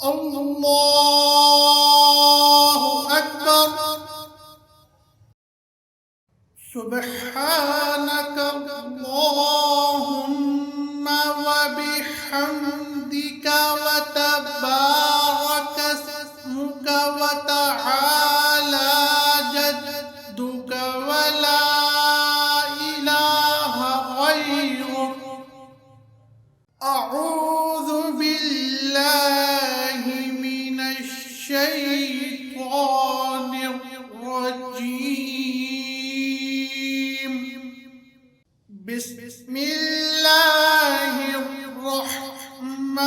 الله أكبر. سبحانك اللهم وبحمدك وتبارك اسمك وتعالى جدك ولا إله غيرك. أعوذ بالله من الشيطان الرجيم. بسم الله الرحمن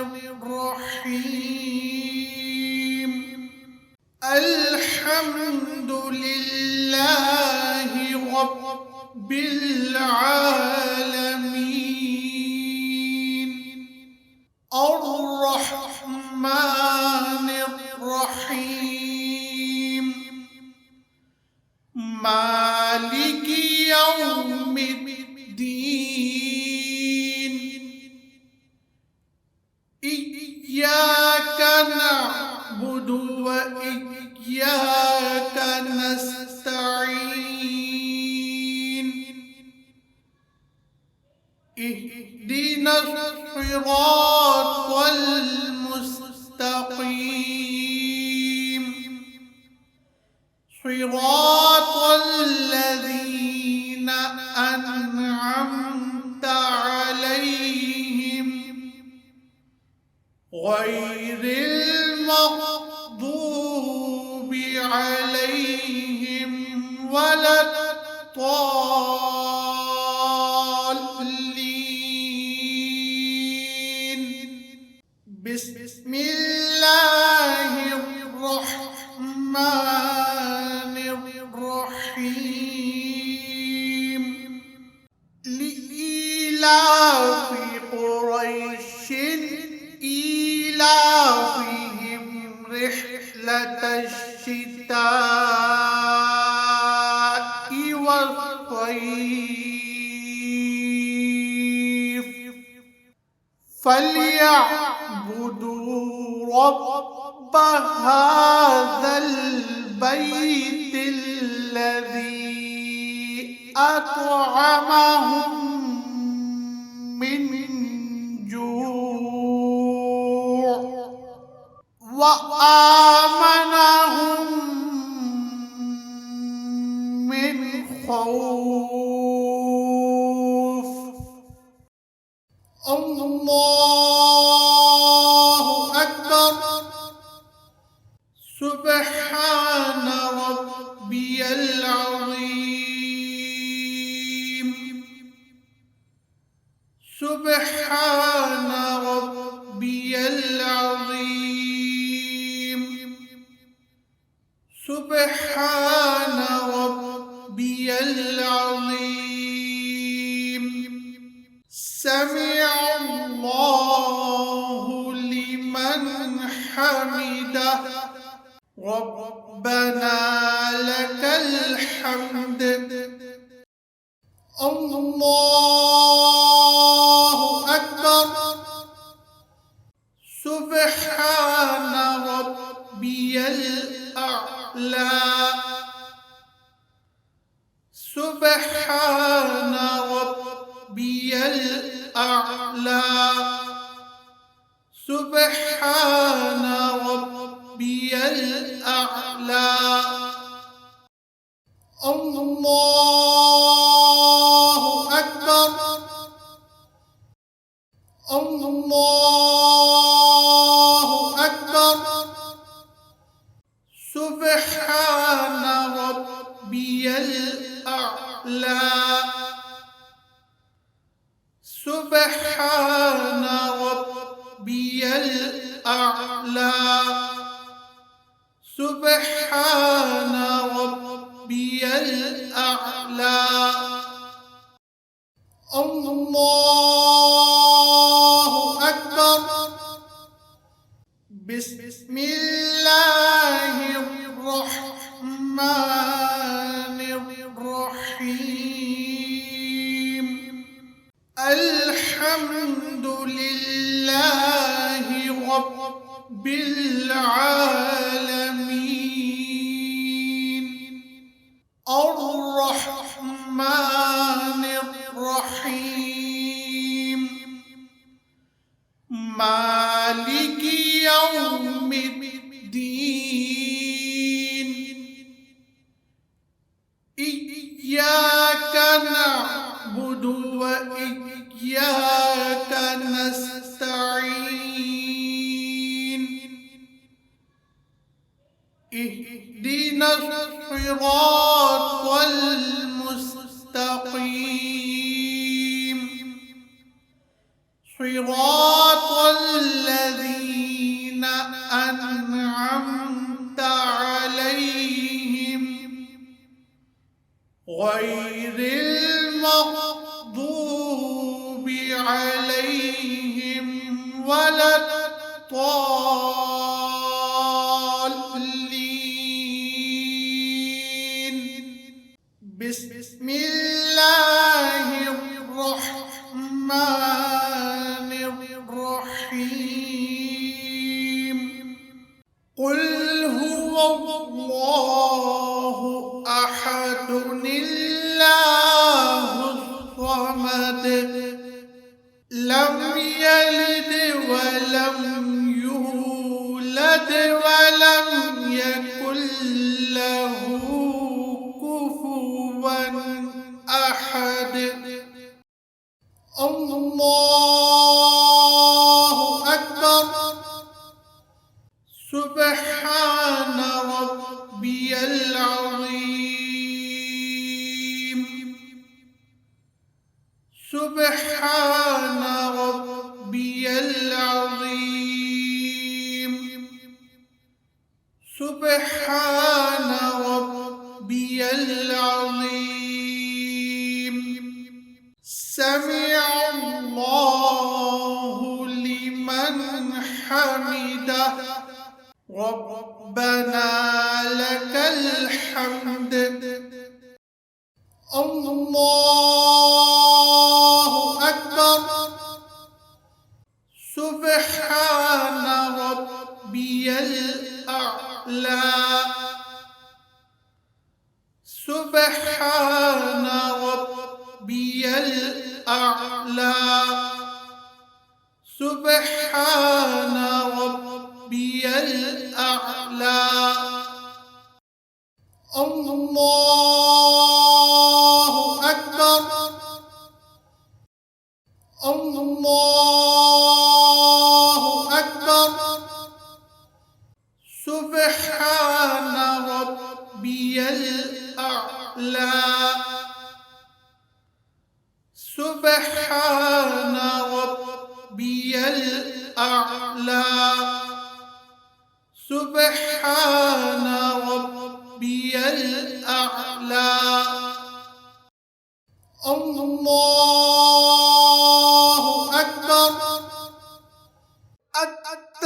الرحيم. الحمد لله رب العالمين. الرحمن الرحيم. مالك يوم الدين. إياك نعبد وإياك نستعين. اهدنا الصراط المستقيم. صراط الذين أنعمت عليهم غير المغضوب عليهم ولا الضالين. بسم الله الرحمن الرحيم. لإيلاف قريش إيلافهم رحلة الشتاء والصيف. فليعبدوا رب هذا البيت الذي أطعمهم من جوع وآمنهم من خوف. الله أكبر. سبحان ربي العظيم. سبحان ربي العظيم. سبحان ربي العظيم. سمع الله لمن حمده. ربنا لك الحمد. الله أكبر. سبحان ربي الأعلى. سبحان ربي الأعلى. سبحان ربي الأعلى. الله أكبر. الله أكبر. سبحان ربي الأعلى. سبحان ربي الأعلى. سبحان ربي الأعلى. الله أكبر. بسم الله الرحمن الرحيم. الحمد لله رب العالمين الرحمن الرحيم مالك يوم الدين إياك نعبد وإياك نستعين اهدنا الصراط المستقيم صراط الذين أنعمت عليهم غير المغضوب عليهم ولا الضالين بسم الله الرحمن الرحيم قل هو الله أحد الله الصمد لم يلد ولم يولد ولم يكن له كفوا أحد الله أكبر سبحان ربي العظيم سبحان ربي العظيم سبحان ربي العظيم سمع الله لمن حمده ربنا لك الحمد الله أكبر سبحان ربي الأعلى سبحان ربي الأعلى سبحان ربي الأعلى الله أكبر الله أكبر سبحان ربي الأعلى سبحان ربي الأعلى سبحان ربي الأعلى الله أكبر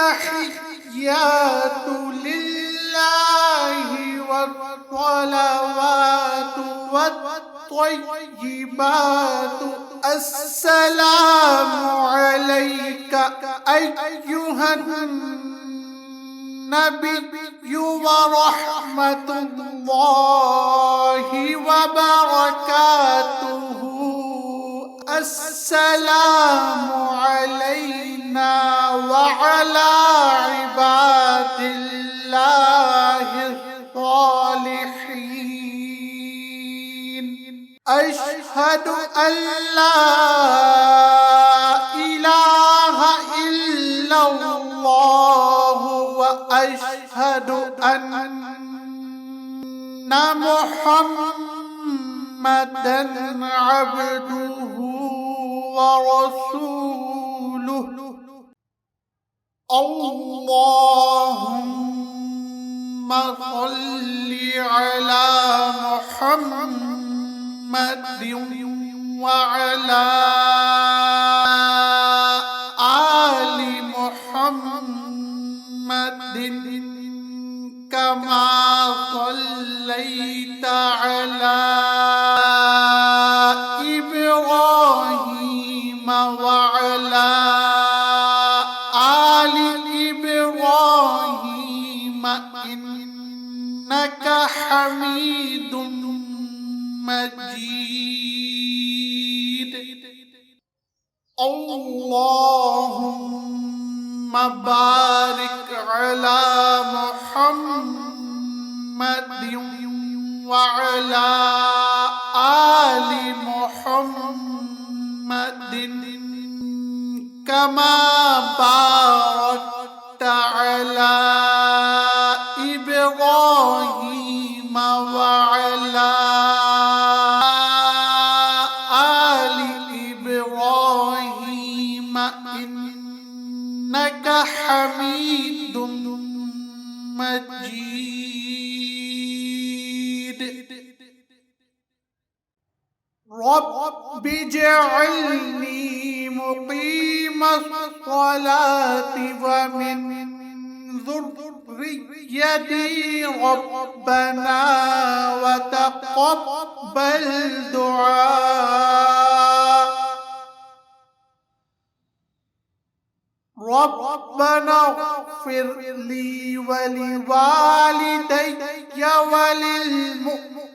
التحيات لله والصلوات والطيبات السلام عليك أيها النبي ورحمة الله وبركاته السلام علينا وعلى عباد الله الصالحين أشهد أن لا إله إلا الله وأشهد أن محمدًا عبده ورسوله اللهم صل على محمد وعلى آل محمد كما صليت على إبراهيم وعلى آل हमीदुम मजीद। अल्लाहुम्मा बारिक अला मुहम्मदिन व अला आलि मुहम्मदिन कमा बारकता अला इब्राहीम व अला आलि इब्राहीम इन्नका हमीदुम मजीद। रब्बि जअलनी मुक़ीमस्सलाति व मिन ज़ुर्रिय्यती रब्बना व तक़ब्बल दुआ। रब्बना इग़फ़िर ली व लिवालिदैय व लिलमुअ्मिनीन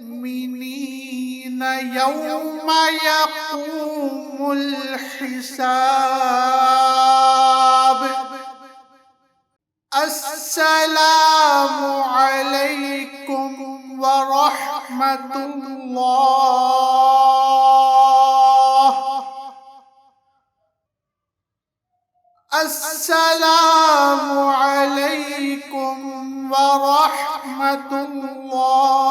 यौम यक़ूमुल हिसाब। अस्सलामु अलैकुम व रहमतुल्लाह। अस्सलामु अलैकुम व रहमतुल्लाह।